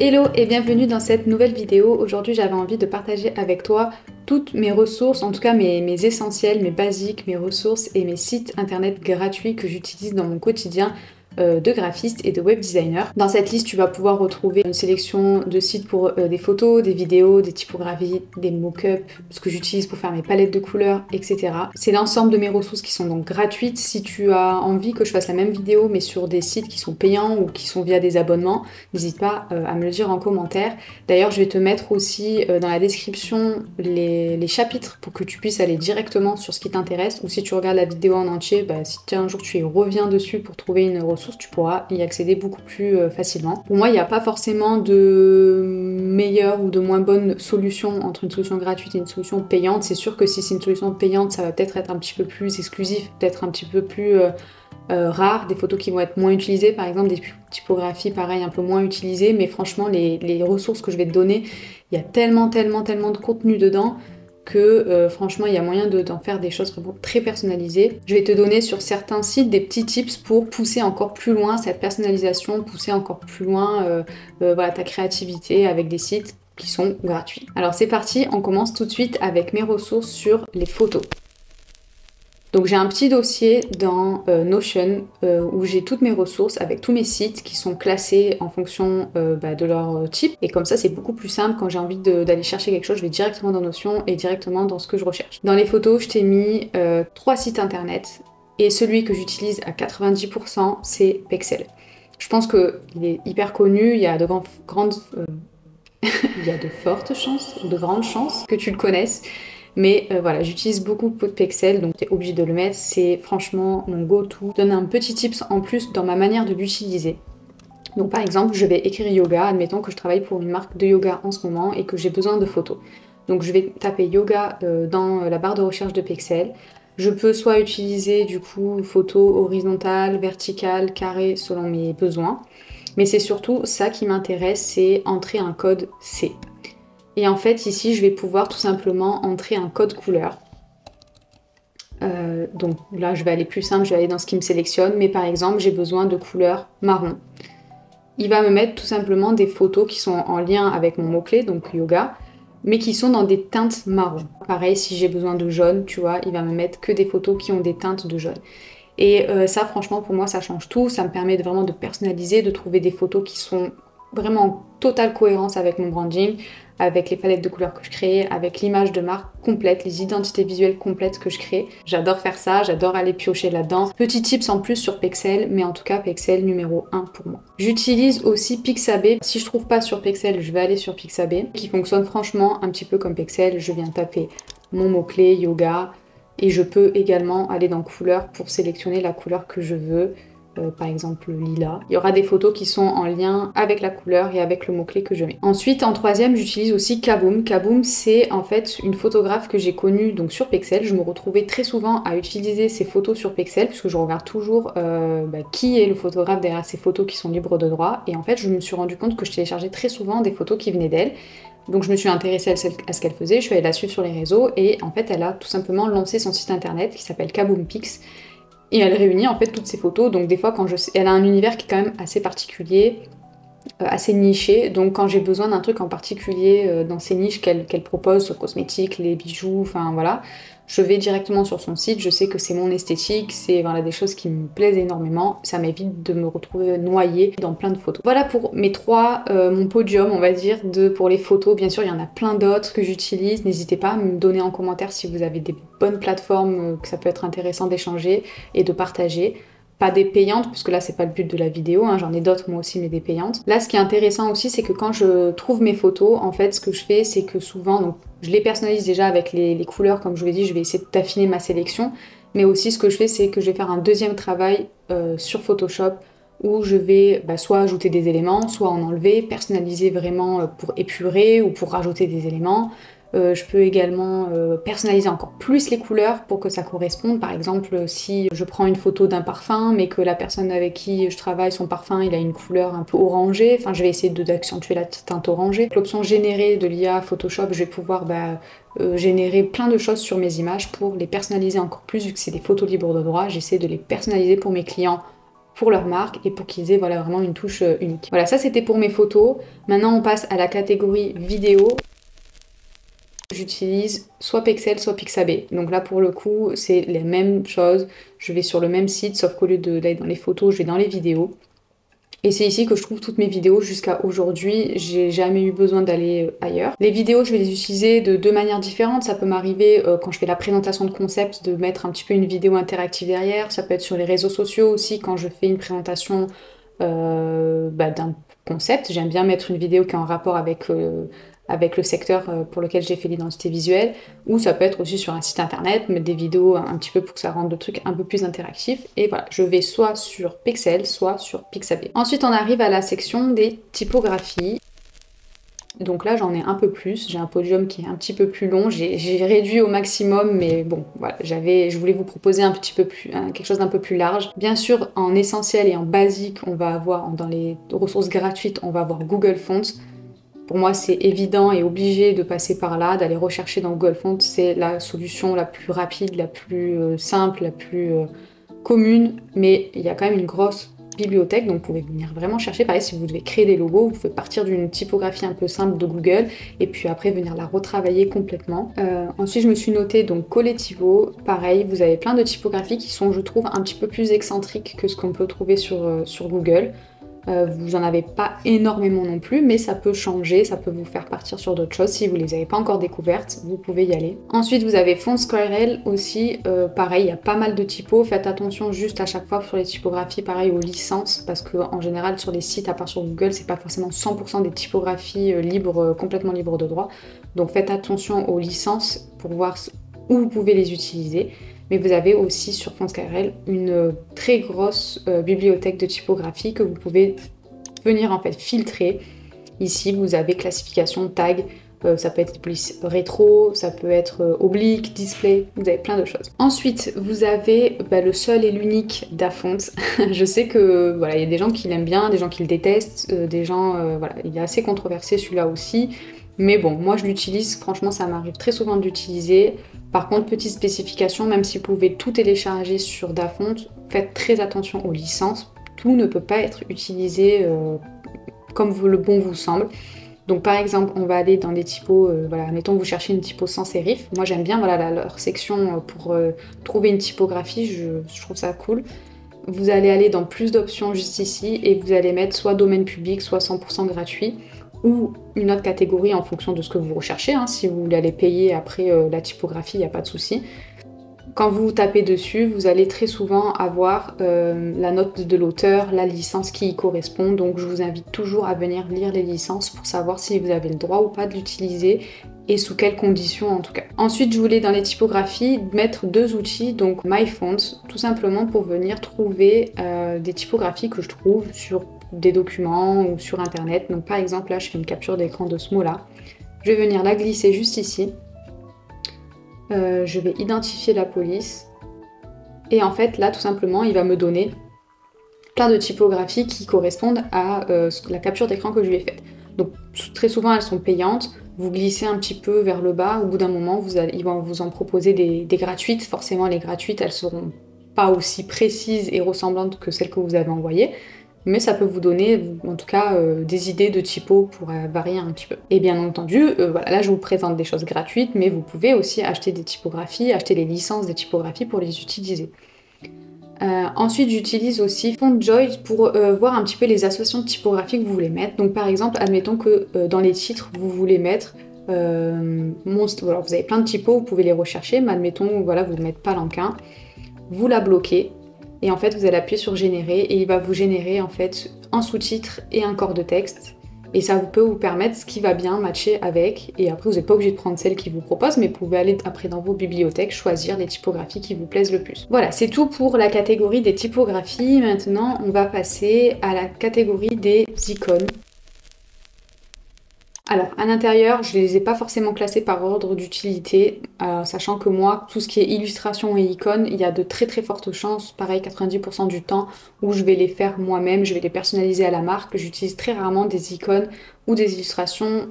Hello et bienvenue dans cette nouvelle vidéo. Aujourd'hui j'avais envie de partager avec toi toutes mes ressources, en tout cas mes essentiels, mes basiques, mes ressources et mes sites internet gratuits que j'utilise dans mon quotidien de graphiste et de web designer. Dans cette liste, tu vas pouvoir retrouver une sélection de sites pour des photos, des vidéos, des typographies, des mock-ups, ce que j'utilise pour faire mes palettes de couleurs, etc. C'est l'ensemble de mes ressources qui sont donc gratuites. Si tu as envie que je fasse la même vidéo mais sur des sites qui sont payants ou qui sont via des abonnements, n'hésite pas à me le dire en commentaire. D'ailleurs, je vais te mettre aussi dans la description les chapitres pour que tu puisses aller directement sur ce qui t'intéresse, ou si tu regardes la vidéo en entier, si un jour tu y reviens dessus pour trouver une ressource, tu pourras y accéder beaucoup plus facilement. Pour moi, il n'y a pas forcément de meilleure ou de moins bonne solution entre une solution gratuite et une solution payante. C'est sûr que si c'est une solution payante, ça va peut-être être un petit peu plus exclusif, peut-être un petit peu plus rare, des photos qui vont être moins utilisées, par exemple des typographies pareil un peu moins utilisées, mais franchement les ressources que je vais te donner, il y a tellement de contenu dedans que franchement il y a moyen d'en faire des choses vraiment très personnalisées. Je vais te donner sur certains sites des petits tips pour pousser encore plus loin cette personnalisation, pousser encore plus loin voilà, ta créativité avec des sites qui sont gratuits. Alors c'est parti, on commence tout de suite avec mes ressources sur les photos. Donc j'ai un petit dossier dans Notion où j'ai toutes mes ressources avec tous mes sites qui sont classés en fonction de leur type. Et comme ça c'est beaucoup plus simple quand j'ai envie d'aller chercher quelque chose, je vais directement dans Notion et directement dans ce que je recherche. Dans les photos, je t'ai mis 3 sites internet et celui que j'utilise à 90% c'est Pexel. Je pense qu'il est hyper connu, il y a de il y a de fortes chances, de grandes chances que tu le connaisses. Mais voilà, j'utilise beaucoup Pexel, donc t'es obligé de le mettre, c'est franchement mon go-to. Je donne un petit tips en plus dans ma manière de l'utiliser. Donc par exemple, je vais écrire yoga, admettons que je travaille pour une marque de yoga en ce moment et que j'ai besoin de photos. Donc je vais taper yoga dans la barre de recherche de Pexel. Je peux soit utiliser du coup photo horizontale, verticale, carré selon mes besoins. Mais c'est surtout ça qui m'intéresse, c'est entrer un code C. Et en fait, ici, je vais pouvoir tout simplement entrer un code couleur. Donc là, je vais aller plus simple, je vais aller dans ce qui me sélectionne. Mais par exemple, j'ai besoin de couleur marron. Il va me mettre tout simplement des photos qui sont en lien avec mon mot-clé, donc yoga, mais qui sont dans des teintes marron. Pareil, si j'ai besoin de jaune, tu vois, il va me mettre que des photos qui ont des teintes de jaune. Et ça, franchement, pour moi, ça change tout. Ça me permet vraiment de personnaliser, de trouver des photos qui sont vraiment en totale cohérence avec mon branding, avec les palettes de couleurs que je crée, avec l'image de marque complète, les identités visuelles complètes que je crée. J'adore faire ça, j'adore aller piocher là-dedans. Petit tips en plus sur Pexel, mais en tout cas Pexel numéro 1 pour moi. J'utilise aussi Pixabay. Si je trouve pas sur Pexel, je vais aller sur Pixabay, qui fonctionne franchement un petit peu comme Pexel. Je viens taper mon mot-clé yoga et je peux également aller dans couleur pour sélectionner la couleur que je veux. Par exemple lilas. Il y aura des photos qui sont en lien avec la couleur et avec le mot-clé que je mets. Ensuite, en troisième, j'utilise aussi Kaboom. Kaboom, c'est en fait une photographe que j'ai connue donc sur Pexel. Je me retrouvais très souvent à utiliser ces photos sur Pexel puisque je regarde toujours qui est le photographe derrière ces photos qui sont libres de droit. Et en fait, je me suis rendu compte que je téléchargeais très souvent des photos qui venaient d'elle. Donc je me suis intéressée à ce qu'elle faisait, je suis allée la suivre sur les réseaux et en fait, elle a tout simplement lancé son site internet qui s'appelle Kaboom Pix. Et elle réunit en fait toutes ces photos, donc des fois elle a un univers qui est quand même assez particulier, assez niché, donc quand j'ai besoin d'un truc en particulier dans ces niches qu'elle propose, sur cosmétiques, les bijoux, enfin voilà, je vais directement sur son site, je sais que c'est mon esthétique, c'est voilà, des choses qui me plaisent énormément, ça m'évite de me retrouver noyée dans plein de photos. Voilà pour mes mon podium on va dire, pour les photos. Bien sûr il y en a plein d'autres que j'utilise, n'hésitez pas à me donner en commentaire si vous avez des bonnes plateformes que ça peut être intéressant d'échanger et de partager. Pas des payantes, puisque là c'est pas le but de la vidéo, hein, j'en ai d'autres moi aussi mais des payantes. Là ce qui est intéressant aussi c'est que quand je trouve mes photos, en fait ce que je fais c'est que souvent, donc je les personnalise déjà avec les couleurs comme je vous l'ai dit, je vais essayer d'affiner ma sélection, mais aussi ce que je fais c'est que je vais faire un deuxième travail sur Photoshop où je vais soit ajouter des éléments, soit en enlever, personnaliser vraiment pour épurer ou pour rajouter des éléments. Je peux également personnaliser encore plus les couleurs pour que ça corresponde. Par exemple, si je prends une photo d'un parfum, mais que la personne avec qui je travaille, son parfum, il a une couleur un peu orangée, enfin je vais essayer d'accentuer la teinte orangée. L'option générer de l'IA Photoshop, je vais pouvoir générer plein de choses sur mes images pour les personnaliser encore plus, vu que c'est des photos libres de droit. J'essaie de les personnaliser pour mes clients pour leur marque et pour qu'ils aient voilà, vraiment une touche unique. Voilà, ça c'était pour mes photos. Maintenant on passe à la catégorie vidéo. J'utilise soit Pexels, soit Pixabay. Donc là pour le coup c'est les mêmes choses. Je vais sur le même site, sauf qu'au lieu d'aller dans les photos, je vais dans les vidéos. Et c'est ici que je trouve toutes mes vidéos jusqu'à aujourd'hui. J'ai jamais eu besoin d'aller ailleurs. Les vidéos, je vais les utiliser de deux manières différentes. Ça peut m'arriver quand je fais la présentation de concept de mettre un petit peu une vidéo interactive derrière. Ça peut être sur les réseaux sociaux aussi quand je fais une présentation d'un concept. J'aime bien mettre une vidéo qui est en rapport avec le secteur pour lequel j'ai fait l'identité visuelle, ou ça peut être aussi sur un site internet, mettre des vidéos un petit peu pour que ça rende le truc un peu plus interactif. Et voilà, je vais soit sur Pexels, soit sur Pixabay. Ensuite, on arrive à la section des typographies. Donc là, j'en ai un peu plus. J'ai un podium qui est un petit peu plus long. J'ai réduit au maximum, mais bon, voilà, je voulais vous proposer un petit peu plus, quelque chose d'un peu plus large. Bien sûr, en essentiel et en basique, on va avoir, dans les ressources gratuites, on va avoir Google Fonts. Pour moi, c'est évident et obligé de passer par là, d'aller rechercher dans Google Fonts. C'est la solution la plus rapide, la plus simple, la plus commune, mais il y a quand même une grosse bibliothèque, donc vous pouvez venir vraiment chercher. Pareil, si vous devez créer des logos, vous pouvez partir d'une typographie un peu simple de Google et puis après venir la retravailler complètement. Ensuite, je me suis notée donc Collectivo. Pareil, vous avez plein de typographies qui sont, je trouve, un petit peu plus excentriques que ce qu'on peut trouver sur Google. Vous en avez pas énormément non plus, mais ça peut changer, ça peut vous faire partir sur d'autres choses. Si vous les avez pas encore découvertes, vous pouvez y aller. Ensuite, vous avez FontSquirrel aussi. Pareil, il y a pas mal de typos. Faites attention juste à chaque fois sur les typographies, pareil aux licences, parce que en général sur les sites, à part sur Google, c'est pas forcément 100% des typographies libres, complètement libres de droit. Donc faites attention aux licences pour voir où vous pouvez les utiliser. Mais vous avez aussi sur FontSquirrel une très grosse bibliothèque de typographie que vous pouvez venir en fait filtrer. Ici, vous avez classification, tag, ça peut être police rétro, ça peut être oblique, display, vous avez plein de choses. Ensuite, vous avez le seul et l'unique Dafont. Je sais que voilà, il y a des gens qui l'aiment bien, des gens qui le détestent, des gens, voilà, il est assez controversé celui-là aussi. Mais bon, moi je l'utilise, franchement ça m'arrive très souvent de l'utiliser. Par contre, petite spécification, même si vous pouvez tout télécharger sur Dafont, faites très attention aux licences. Tout ne peut pas être utilisé comme le bon vous semble. Donc par exemple, on va aller dans des typos, voilà, mettons que vous cherchez une typo sans sérif. Moi j'aime bien voilà, leur section pour trouver une typographie, je trouve ça cool. Vous allez aller dans plus d'options juste ici et vous allez mettre soit domaine public, soit 100% gratuit, ou une autre catégorie en fonction de ce que vous recherchez. Si vous voulez aller payer après la typographie, il n'y a pas de souci. Quand vous tapez dessus, vous allez très souvent avoir la note de l'auteur, la licence qui y correspond. Donc je vous invite toujours à venir lire les licences pour savoir si vous avez le droit ou pas de l'utiliser et sous quelles conditions en tout cas. Ensuite, je voulais dans les typographies mettre deux outils, donc MyFonts, tout simplement pour venir trouver des typographies que je trouve sur des documents ou sur internet. Donc par exemple là je fais une capture d'écran de ce mot là, je vais venir la glisser juste ici, je vais identifier la police et en fait là tout simplement il va me donner plein de typographies qui correspondent à la capture d'écran que je lui ai faite. Donc très souvent elles sont payantes, vous glissez un petit peu vers le bas, au bout d'un moment ils vont vous en proposer des gratuites. Forcément les gratuites elles seront pas aussi précises et ressemblantes que celles que vous avez envoyées, mais ça peut vous donner en tout cas des idées de typo pour varier un petit peu. Et bien entendu, voilà, là je vous présente des choses gratuites, mais vous pouvez aussi acheter des typographies, acheter les licences des typographies pour les utiliser. Ensuite, j'utilise aussi FontJoy pour voir un petit peu les associations de typographie que vous voulez mettre. Donc par exemple, admettons que dans les titres, vous voulez mettre monstre. Alors, vous avez plein de typos, vous pouvez les rechercher, mais admettons, voilà, vous mettez Palanquin, vous la bloquez, et en fait, vous allez appuyer sur générer, et il va vous générer en fait un sous-titre et un corps de texte. Et ça peut vous permettre ce qui va bien matcher avec, et après vous n'êtes pas obligé de prendre celle qui vous propose, mais vous pouvez aller après dans vos bibliothèques, choisir les typographies qui vous plaisent le plus. Voilà, c'est tout pour la catégorie des typographies. Maintenant, on va passer à la catégorie des icônes. Alors, à l'intérieur, je ne les ai pas forcément classés par ordre d'utilité, sachant que moi, tout ce qui est illustration et icônes, il y a de très très fortes chances, pareil 90% du temps, où je vais les faire moi-même, je vais les personnaliser à la marque. J'utilise très rarement des icônes ou des illustrations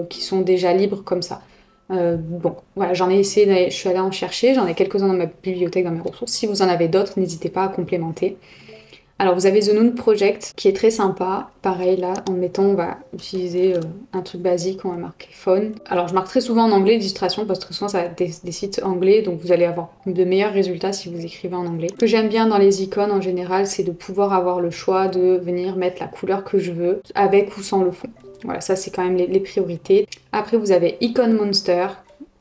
qui sont déjà libres comme ça. Bon, voilà, j'en ai essayé, je suis allée en chercher, j'en ai quelques-uns dans ma bibliothèque, dans mes ressources. Si vous en avez d'autres, n'hésitez pas à complémenter. Alors vous avez The Noon Project qui est très sympa. Pareil là, en mettant, on va utiliser un truc basique, on va marquer phone. Alors je marque très souvent en anglais l'illustration parce que très souvent ça va être des sites anglais, donc vous allez avoir de meilleurs résultats si vous écrivez en anglais. Ce que j'aime bien dans les icônes en général, c'est de pouvoir avoir le choix de venir mettre la couleur que je veux, avec ou sans le fond. Voilà, ça c'est quand même les priorités. Après vous avez Icon Monster.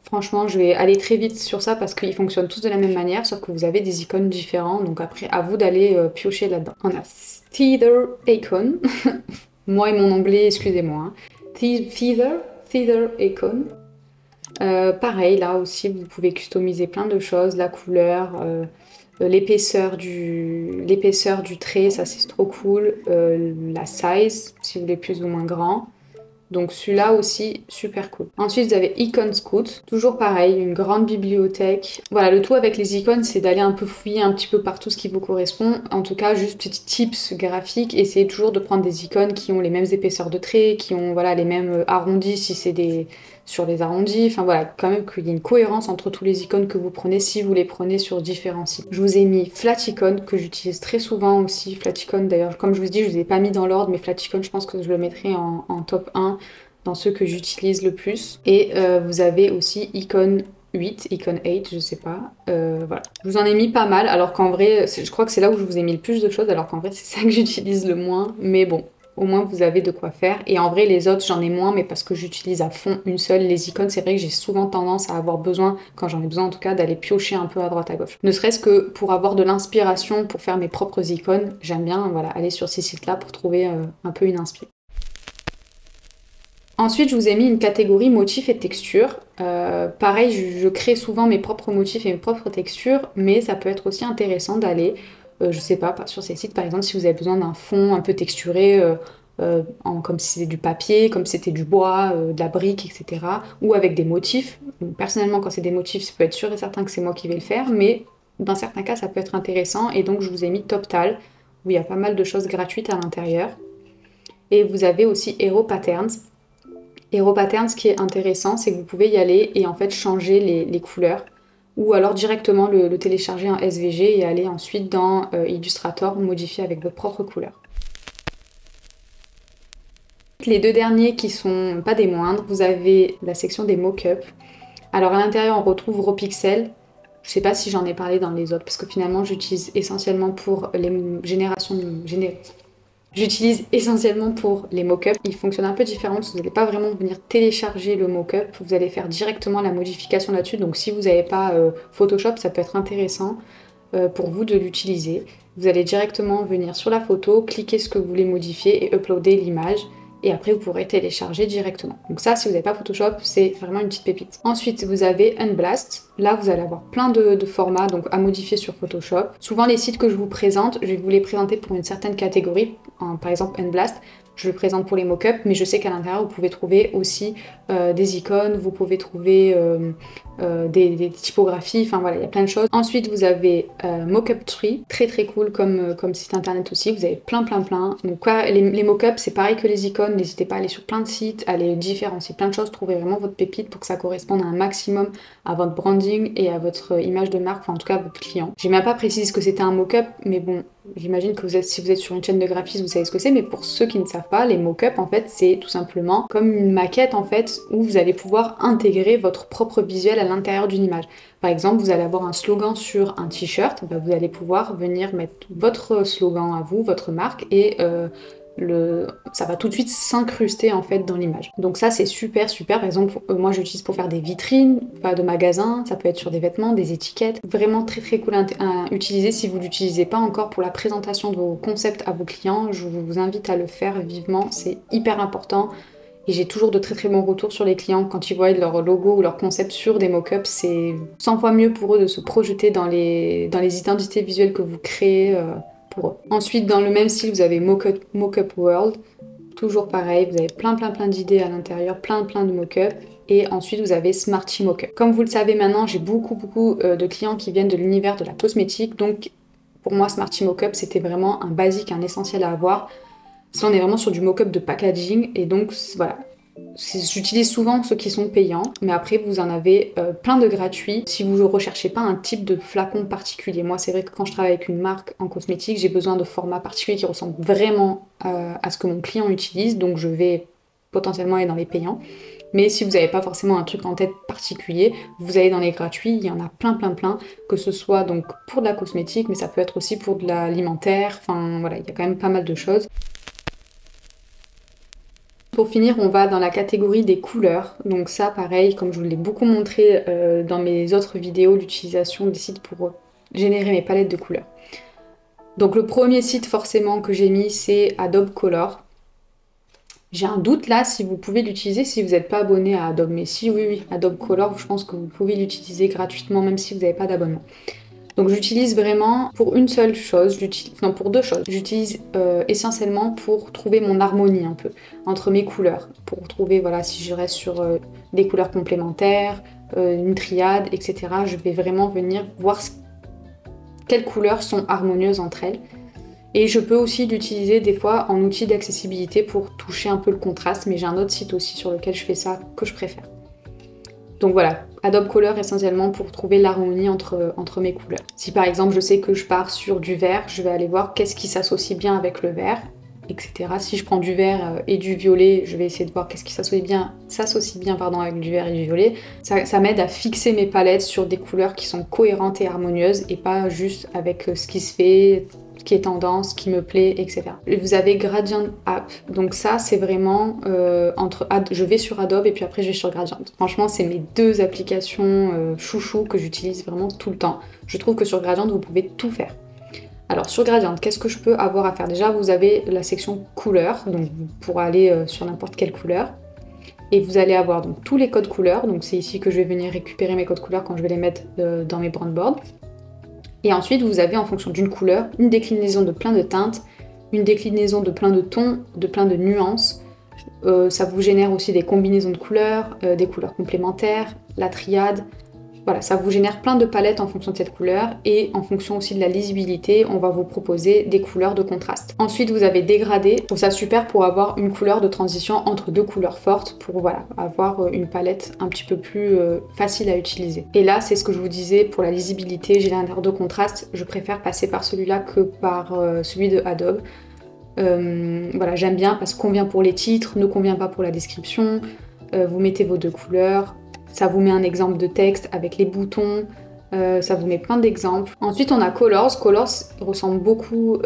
Franchement, je vais aller très vite sur ça parce qu'ils fonctionnent tous de la même manière, sauf que vous avez des icônes différents, donc après, à vous d'aller piocher là-dedans. On a Theater Icon. Moi et mon anglais, excusez-moi. Hein. Theater Icon. Pareil, là aussi, vous pouvez customiser plein de choses, la couleur, l'épaisseur du trait, ça c'est trop cool, la size, si vous voulez plus ou moins grand. Donc celui-là aussi, super cool. Ensuite, vous avez Icon Scout. Toujours pareil, une grande bibliothèque. Voilà, le tout avec les icônes, c'est d'aller un peu fouiller un petit peu partout ce qui vous correspond. En tout cas, juste petits tips graphiques. Essayez toujours de prendre des icônes qui ont les mêmes épaisseurs de traits, qui ont voilà, les mêmes arrondis si c'est des sur les arrondis. Enfin voilà, quand même qu'il y ait une cohérence entre tous les icônes que vous prenez si vous les prenez sur différents sites. Je vous ai mis Flaticon, que j'utilise très souvent aussi. Flaticon d'ailleurs, comme je vous dis, je vous ai pas mis dans l'ordre, mais Flaticon, je pense que je le mettrai en top 1 dans ceux que j'utilise le plus. Et vous avez aussi Icon 8, Icon 8, je sais pas. Voilà. Je vous en ai mis pas mal, alors qu'en vrai, je crois que c'est là où je vous ai mis le plus de choses, alors qu'en vrai, c'est ça que j'utilise le moins. Mais bon, au moins vous avez de quoi faire. Et en vrai, les autres, j'en ai moins, mais parce que j'utilise à fond une seule. Les icônes, c'est vrai que j'ai souvent tendance à avoir besoin, quand j'en ai besoin en tout cas, d'aller piocher un peu à droite à gauche. Ne serait-ce que pour avoir de l'inspiration pour faire mes propres icônes, j'aime bien voilà, aller sur ces sites-là pour trouver un peu une inspiration. Ensuite, je vous ai mis une catégorie motifs et textures. Pareil, je crée souvent mes propres motifs et mes propres textures, mais ça peut être aussi intéressant d'aller, je sais pas, sur ces sites par exemple, si vous avez besoin d'un fond un peu texturé, comme si c'était du papier, comme si c'était du bois, de la brique, etc. Ou avec des motifs. Donc, personnellement, quand c'est des motifs, ça peut être sûr et certain que c'est moi qui vais le faire, mais dans certains cas, ça peut être intéressant. Et donc, je vous ai mis TopTal, où il y a pas mal de choses gratuites à l'intérieur. Et vous avez aussi Hero Patterns. Hero Patterns, ce qui est intéressant, c'est que vous pouvez y aller et en fait changer les couleurs ou alors directement le télécharger en SVG et aller ensuite dans Illustrator modifier avec votre propre couleur. Les deux derniers qui sont pas des moindres, vous avez la section des mock-ups. Alors à l'intérieur on retrouve RawPixel. Je sais pas si j'en ai parlé dans les autres parce que finalement j'utilise essentiellement pour les J'utilise essentiellement pour les mock-ups. Ils fonctionnent un peu différemment parce que vous n'allez pas vraiment venir télécharger le mock-up. Vous allez faire directement la modification là-dessus. Donc si vous n'avez pas Photoshop, ça peut être intéressant pour vous de l'utiliser. Vous allez directement venir sur la photo, cliquer ce que vous voulez modifier et uploader l'image. Et après, vous pourrez télécharger directement. Donc ça, si vous n'avez pas Photoshop, c'est vraiment une petite pépite. Ensuite, vous avez Unblast. Là, vous allez avoir plein de formats donc à modifier sur Photoshop. Souvent, les sites que je vous présente, je vais vous les présenter pour une certaine catégorie. Par exemple, Unblast, je le présente pour les mock-ups, mais je sais qu'à l'intérieur, vous pouvez trouver aussi des icônes, vous pouvez trouver des typographies, enfin voilà, il y a plein de choses. Ensuite, vous avez Mockup Tree, très très cool comme site internet aussi, vous avez plein. Donc les mock-ups, c'est pareil que les icônes, n'hésitez pas à aller sur plein de sites, à aller différencier plein de choses, trouver vraiment votre pépite pour que ça corresponde à un maximum à votre branding et à votre image de marque, enfin en tout cas à votre client. J'ai même pas précisé ce que c'était un mock-up, mais bon, j'imagine que si vous êtes sur une chaîne de graphisme, vous savez ce que c'est, mais pour ceux qui ne savent pas, les mock-ups, en fait, c'est tout simplement comme une maquette, en fait, où vous allez pouvoir intégrer votre propre visuel à l'intérieur d'une image. Par exemple, vous allez avoir un slogan sur un t-shirt, bah, vous allez pouvoir venir mettre votre slogan à vous, votre marque, et ça va tout de suite s'incruster en fait dans l'image. Donc ça c'est super. Par exemple, moi j'utilise pour faire des vitrines, pas de magasins, ça peut être sur des vêtements, des étiquettes. Vraiment très cool à utiliser. Si vous l'utilisez pas encore pour la présentation de vos concepts à vos clients, je vous invite à le faire vivement, c'est hyper important. Et j'ai toujours de très bons retours sur les clients quand ils voient leur logo ou leur concept sur des mock-ups. C'est 100 fois mieux pour eux de se projeter dans les identités visuelles que vous créez pour eux. Ensuite, dans le même style, vous avez Mockup World. Toujours pareil, vous avez plein d'idées à l'intérieur, plein de mock-up. Et ensuite, vous avez Smarty Mockup. Comme vous le savez maintenant, j'ai beaucoup de clients qui viennent de l'univers de la cosmétique. Donc, pour moi, Smarty Mockup, c'était vraiment un basique, un essentiel à avoir. Là, on est vraiment sur du mock-up de packaging. Et donc, voilà. J'utilise souvent ceux qui sont payants, mais après vous en avez plein de gratuits si vous ne recherchez pas un type de flacon particulier. Moi c'est vrai que quand je travaille avec une marque en cosmétique, j'ai besoin de formats particuliers qui ressemblent vraiment à ce que mon client utilise, donc je vais potentiellement aller dans les payants. Mais si vous n'avez pas forcément un truc en tête particulier, vous allez dans les gratuits, il y en a plein, que ce soit donc pour de la cosmétique, mais ça peut être aussi pour de l'alimentaire, enfin voilà, il y a quand même pas mal de choses. Pour finir, on va dans la catégorie des couleurs. Donc ça, pareil, comme je vous l'ai beaucoup montré dans mes autres vidéos, l'utilisation des sites pour générer mes palettes de couleurs. Donc le premier site forcément que j'ai mis, c'est Adobe Color. J'ai un doute là si vous pouvez l'utiliser si vous n'êtes pas abonné à Adobe. Mais si oui, Adobe Color, je pense que vous pouvez l'utiliser gratuitement même si vous n'avez pas d'abonnement. Donc j'utilise vraiment pour une seule chose, non pour deux choses. J'utilise essentiellement pour trouver mon harmonie un peu entre mes couleurs. Pour trouver, voilà, si je reste sur des couleurs complémentaires, une triade, etc. Je vais vraiment venir voir quelles couleurs sont harmonieuses entre elles. Et je peux aussi l'utiliser des fois en outil d'accessibilité pour toucher un peu le contraste, mais j'ai un autre site aussi sur lequel je fais ça que je préfère. Donc voilà, Adobe Color essentiellement pour trouver l'harmonie entre mes couleurs. Si par exemple je sais que je pars sur du vert, je vais aller voir qu'est-ce qui s'associe bien avec le vert, etc. Si je prends du vert et du violet, je vais essayer de voir qu'est-ce qui s'associe bien avec du vert et du violet. Ça m'aide à fixer mes palettes sur des couleurs qui sont cohérentes et harmonieuses et pas juste avec ce qui se fait, ce qui est tendance, ce qui me plaît, etc. Vous avez Gradient App, donc ça c'est vraiment je vais sur Adobe et puis après je vais sur Gradient. Franchement c'est mes deux applications chouchou que j'utilise vraiment tout le temps. Je trouve que sur Gradient vous pouvez tout faire. Alors sur Gradient, qu'est-ce que je peux avoir à faire? Déjà vous avez la section couleurs, donc vous pourrez aller sur n'importe quelle couleur. Et vous allez avoir donc tous les codes couleurs, donc c'est ici que je vais venir récupérer mes codes couleurs quand je vais les mettre dans mes brand boards. Et ensuite, vous avez en fonction d'une couleur, une déclinaison de plein de teintes, une déclinaison de plein de tons, de plein de nuances. Ça vous génère aussi des combinaisons de couleurs, des couleurs complémentaires, la triade. Voilà, ça vous génère plein de palettes en fonction de cette couleur et en fonction aussi de la lisibilité, on va vous proposer des couleurs de contraste. Ensuite, vous avez dégradé. Je trouve ça super pour avoir une couleur de transition entre deux couleurs fortes pour voilà, avoir une palette un petit peu plus facile à utiliser. Et là, c'est ce que je vous disais pour la lisibilité, générateur de contraste, je préfère passer par celui-là que par celui de Adobe. Voilà, j'aime bien parce qu'on convient pour les titres, ne convient pas pour la description. Vous mettez vos deux couleurs. Ça vous met un exemple de texte avec les boutons, ça vous met plein d'exemples. Ensuite on a Colors. Colors ressemble beaucoup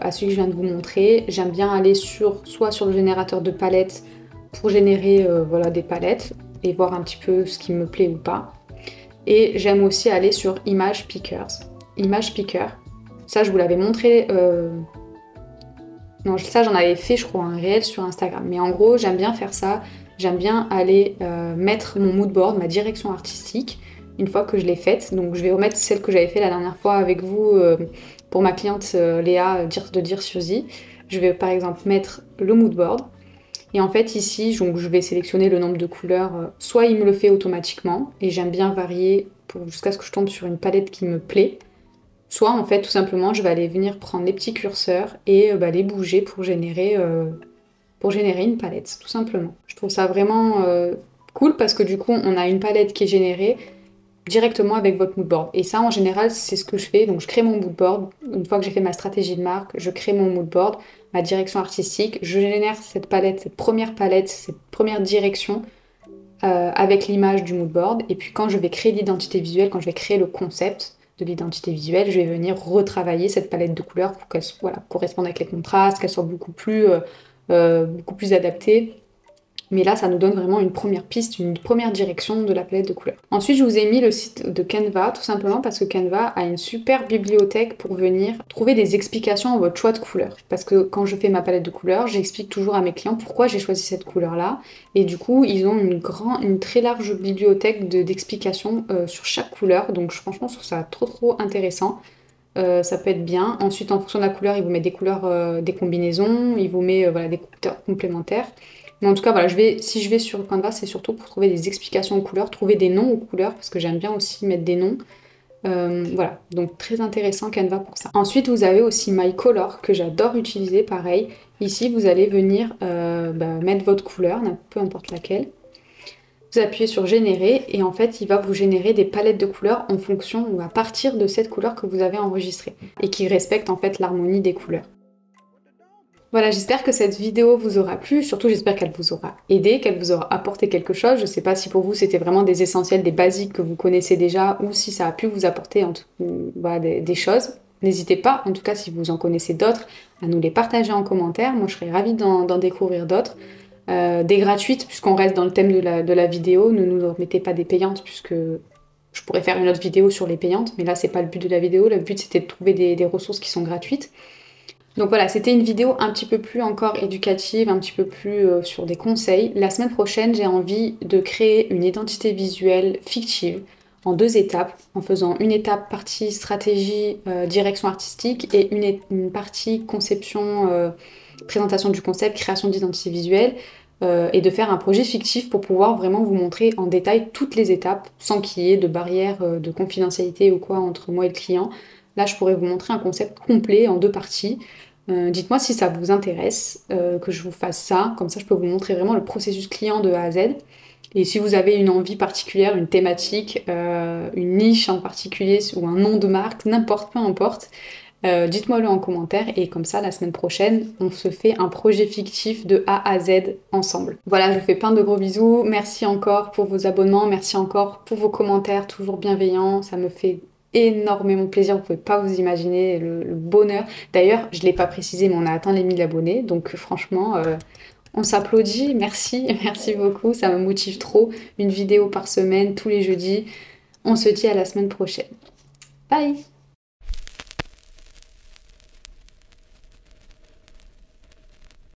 à celui que je viens de vous montrer. J'aime bien aller soit sur le générateur de palettes pour générer voilà, des palettes et voir un petit peu ce qui me plaît ou pas. Et j'aime aussi aller sur Image Pickers. Image Picker, ça je vous l'avais montré... Non, ça j'en avais fait je crois un réel sur Instagram. Mais en gros j'aime bien faire ça. J'aime bien aller mettre mon mood board, ma direction artistique, une fois que je l'ai faite. Donc je vais remettre celle que j'avais fait la dernière fois avec vous pour ma cliente Léa de Dear Suzy. Je vais par exemple mettre le mood board. Et en fait ici, donc, je vais sélectionner le nombre de couleurs. Soit il me le fait automatiquement, et j'aime bien varier jusqu'à ce que je tombe sur une palette qui me plaît. Soit en fait tout simplement je vais aller venir prendre les petits curseurs et les bouger pour générer une palette, tout simplement. Je trouve ça vraiment cool parce que du coup, on a une palette qui est générée directement avec votre mood board. Et ça, en général, c'est ce que je fais. Donc, je crée mon mood board. Une fois que j'ai fait ma stratégie de marque, je crée mon mood board, ma direction artistique. Je génère cette palette, cette première direction avec l'image du mood board. Et puis, quand je vais créer l'identité visuelle, quand je vais créer le concept de l'identité visuelle, je vais venir retravailler cette palette de couleurs pour qu'elle corresponde avec les contrastes, qu'elle soit beaucoup plus adaptée. Mais là, ça nous donne vraiment une première piste, une première direction de la palette de couleurs. Ensuite, je vous ai mis le site de Canva, tout simplement parce que Canva a une super bibliothèque pour venir trouver des explications à votre choix de couleurs. Parce que quand je fais ma palette de couleurs, j'explique toujours à mes clients pourquoi j'ai choisi cette couleur-là. Et du coup, ils ont une très large bibliothèque d'explications sur chaque couleur. Donc franchement, je trouve ça trop intéressant. Ça peut être bien. Ensuite, en fonction de la couleur, il vous met des couleurs, des combinaisons, il vous met des couleurs complémentaires. Mais en tout cas, voilà, si je vais sur Canva, c'est surtout pour trouver des explications aux couleurs, trouver des noms aux couleurs, parce que j'aime bien aussi mettre des noms. Voilà, donc très intéressant Canva pour ça. Ensuite, vous avez aussi My Color que j'adore utiliser, pareil. Ici, vous allez venir mettre votre couleur, peu importe laquelle. Vous appuyez sur générer et en fait, il va vous générer des palettes de couleurs en fonction ou à partir de cette couleur que vous avez enregistrée et qui respecte en fait l'harmonie des couleurs. Voilà, j'espère que cette vidéo vous aura plu, surtout j'espère qu'elle vous aura aidé, qu'elle vous aura apporté quelque chose. Je sais pas si pour vous c'était vraiment des essentiels, des basiques que vous connaissez déjà, ou si ça a pu vous apporter des choses. N'hésitez pas, en tout cas si vous en connaissez d'autres, à nous les partager en commentaire. Moi je serais ravie d'en découvrir d'autres. Des gratuites, puisqu'on reste dans le thème de la vidéo, ne nous remettez pas des payantes, puisque je pourrais faire une autre vidéo sur les payantes, mais là c'est pas le but de la vidéo, le but c'était de trouver des ressources qui sont gratuites. Donc voilà, c'était une vidéo un petit peu plus encore éducative, un petit peu plus sur des conseils. La semaine prochaine, j'ai envie de créer une identité visuelle fictive en 2 étapes, en faisant une étape partie stratégie, direction artistique et une partie conception, présentation du concept, création d'identité visuelle et de faire un projet fictif pour pouvoir vraiment vous montrer en détail toutes les étapes sans qu'il y ait de barrière de confidentialité ou quoi entre moi et le client. Là, je pourrais vous montrer un concept complet en 2 parties. Dites-moi si ça vous intéresse que je vous fasse ça, comme ça je peux vous montrer vraiment le processus client de A à Z. Et si vous avez une envie particulière, une thématique, une niche en particulier ou un nom de marque, n'importe, peu importe, dites-moi-le en commentaire et comme ça la semaine prochaine on se fait un projet fictif de A à Z ensemble. Voilà, je vous fais plein de gros bisous, merci encore pour vos abonnements, merci encore pour vos commentaires toujours bienveillants, ça me fait énormément plaisir, vous pouvez pas vous imaginer le bonheur. D'ailleurs, je l'ai pas précisé, mais on a atteint les 1000 abonnés, donc franchement, on s'applaudit, merci, merci beaucoup, ça me motive trop. Une vidéo par semaine, tous les jeudis. On se dit à la semaine prochaine. Bye!